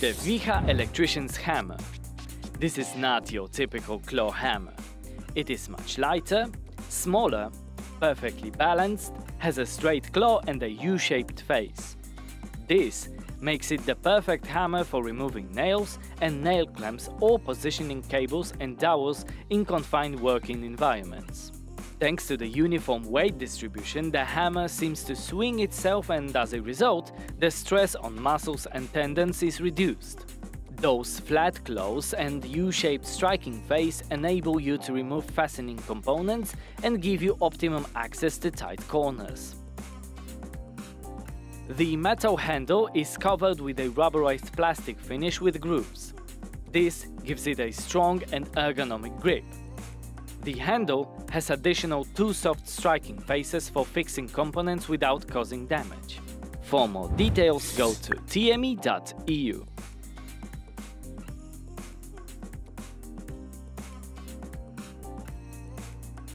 The Wiha Electrician's hammer. This is not your typical claw hammer. It is much lighter, smaller, perfectly balanced, has a straight claw and a U-shaped face. This makes it the perfect hammer for removing nails and nail clamps or positioning cables and dowels in confined working environments. Thanks to the uniform weight distribution, the hammer seems to swing itself, and as a result, the stress on muscles and tendons is reduced. Those flat claws and U-shaped striking face enable you to remove fastening components and give you optimum access to tight corners. The metal handle is covered with a rubberized plastic finish with grooves. This gives it a strong and ergonomic grip. The handle has additional two soft striking faces for fixing components without causing damage. For more details, go to tme.eu.